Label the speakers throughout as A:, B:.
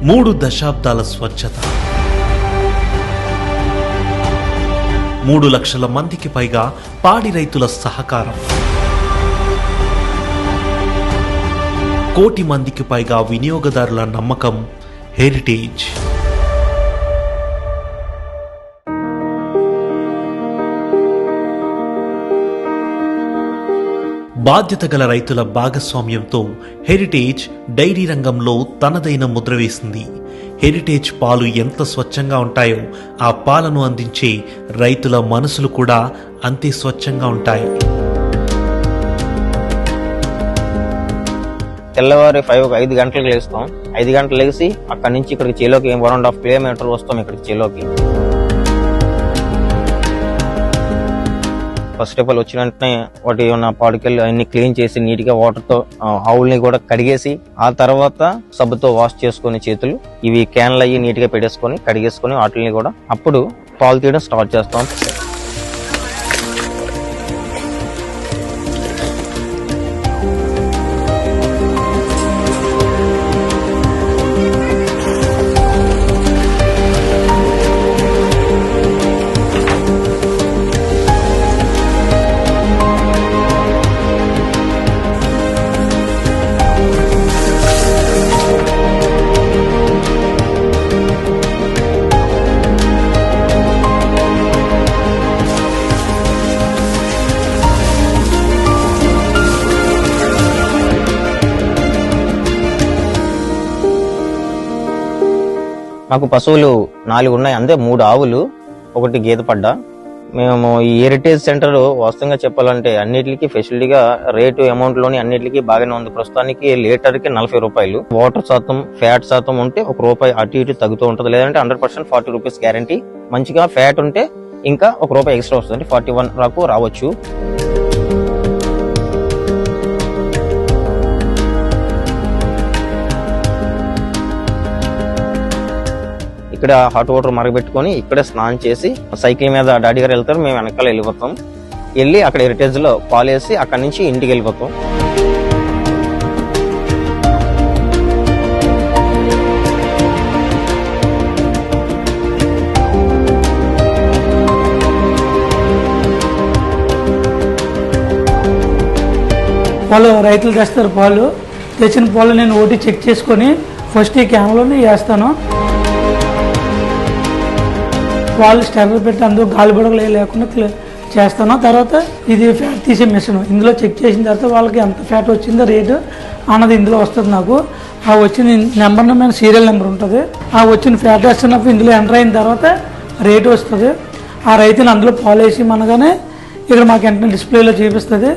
A: 3 దశాబ్దాల స్వచ్ఛత, 3 లక్షల మందికి పైగా పాడి రైతుల సహకారం, 1 కోటి మందికి పైగా వినియోగదారుల నమ్మకం. హెరిటేజ్. బాధ్యత గల రైతుల భాగస్వామ్యంతో హెరిటేజ్ డైరీ రంగంలో తనదైన ముద్ర వేసింది. హెరిటేజ్ పాలు ఎంత స్వచ్ఛంగా ఉంటాయో ఆ పాలను అందించే రైతుల మనసులు కూడా అంతే స్వచ్ఛంగా ఉంటాయి.
B: తెల్లవారి 5 గంటలకు లేస్తాం. 5 గంటలు లేచి అక్కడి నుంచి ఇక్కడికి చేలోకి 1.5 కిలోమీటర్ వస్తాం. ఇక్కడికి చేలోకి ఫస్ట్ ఆఫ్ ఆల్ వచ్చిన వెంటనే వాటి ఉన్న పాడుకెళ్ళి అన్ని క్లీన్ చేసి నీట్ గా వాటర్ తో ఆవుల్ని కూడా కడిగేసి ఆ తర్వాత సబ్బుతో వాష్ చేసుకుని చేతులు ఇవి క్యాన్లు అయ్యి నీట్ గా పెట్టేసుకొని కడిగేసుకుని వాటిని కూడా అప్పుడు పాలు తీయడం స్టార్ట్ చేస్తాం. మాకు పశువులు 4 ఉన్నాయి. అంతే 3 ఆవులు, 1 గేదె పడ్డ. మేము ఈ హెరిటేజ్ సెంటర్ వాస్తవంగా చెప్పాలంటే అన్నిటికీ ఫెసిలిటీగా రేటు అమౌంట్ లోని అన్నిటికీ బాగానే ఉంది. ప్రస్తుతానికి లీటర్ కి 40 రూపాయలు. వాటర్ శాతం ఫ్యాట్ శాతం ఉంటే ₹1 అటు ఇటు తగ్గుతూ ఉంటుంది. లేదంటే 100% ₹40 గ్యారంటీ. మంచిగా ఫ్యాట్ ఉంటే ఇంకా ₹1 ఎక్స్ట్రా వస్తుంది. 41 వరకు రావచ్చు. ఇక్కడ హాట్ వాటర్ మరగబెట్టుకొని ఇక్కడే స్నానం చేసి సైకిల్ మీద డాడీ గారు వెళ్తారు, మేము వెనకాల వెళ్ళిపోతాం. వెళ్ళి అక్కడ హెరిటేజ్ లో పాలేసి అక్కడి నుంచి ఇంటికి వెళ్ళిపోతాం.
C: వాళ్ళు రైతులు తెస్తారు పాలు. తెచ్చిన పాలు నేను ఓటీ చెక్ చేసుకొని ఫస్ట్ ఈ క్యాన్లోనే వేస్తాను. వాళ్ళు స్టెర్లర్ పెట్టి అందులో గాలి బుడగలు లేకుండా చేస్తాను. తర్వాత ఇది ఫ్యాట్ తీసే మిషన్, ఇందులో చెక్ చేసిన తర్వాత వాళ్ళకి ఎంత ఫ్యాట్ వచ్చిందో రేటు అన్నది ఇందులో వస్తుంది. నాకు ఆ వచ్చిన నెంబర్ మీద సీరియల్ నెంబర్ ఉంటుంది. ఆ వచ్చిన ఫ్యాట్ వేస్తున్నప్పుడు ఇందులో ఎంటర్ అయిన తర్వాత రేటు వస్తుంది. ఆ రైతుని అందులో పాలు వేసి మనగానే ఇక్కడ మాకు వెంటనే డిస్ప్లేలో చూపిస్తుంది.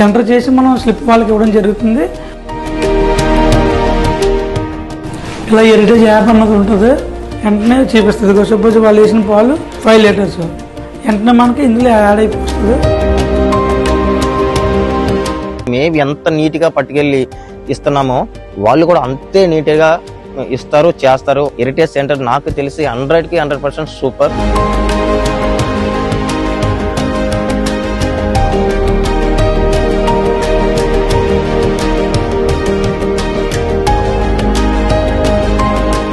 C: ఎంటర్ చేసి మనం స్లిప్ వాళ్ళకి ఇవ్వడం జరుగుతుంది. ఇలా హెరిటేజ్ యాప్ అన్నది ఉంటుంది, వెంటనే చూపిస్తుంది. సపోజ్ వాళ్ళు వేసిన పాలు 5 లీటర్స్ వెంటనే మనకి ఇందులో యాడ్ అయిపోతుంది.
B: మేము ఎంత నీట్ గా పట్టుకెళ్ళి ఇస్తున్నామో వాళ్ళు కూడా అంతే నీట్ గా ఇస్తారు, చేస్తారు. హెరిటేజ్ సెంటర్ నాకు తెలిసి 100కి 100% సూపర్.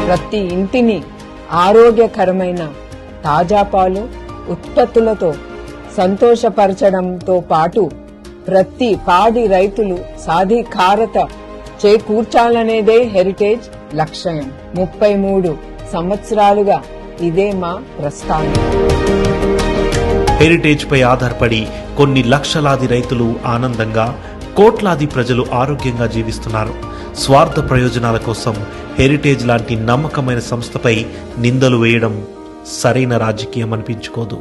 D: ప్రతి ఇంటిని ఆరోగ్యకరమైన తాజా పాలు ఉత్పత్తులతో సంతోషపరచడంతో పాటు ప్రతి పాడి రైతులు సాధికారత చేకూర్చాలనేదే హెరిటేజ్ లక్ష్యం. 33 సంవత్సరాలుగా ఇదే మా ప్రస్థానం.
A: హెరిటేజ్ పై ఆధారపడి కొన్ని లక్షలాది రైతులు ఆనందంగా, కోట్లాది ప్రజలు ఆరోగ్యంగా జీవిస్తున్నారు. స్వార్థ ప్రయోజనాల కోసం హెరిటేజ్ లాంటి నమ్మకమైన సంస్థపై నిందలు వేయడం సరైన రాజకీయం అనిపించుకోదు.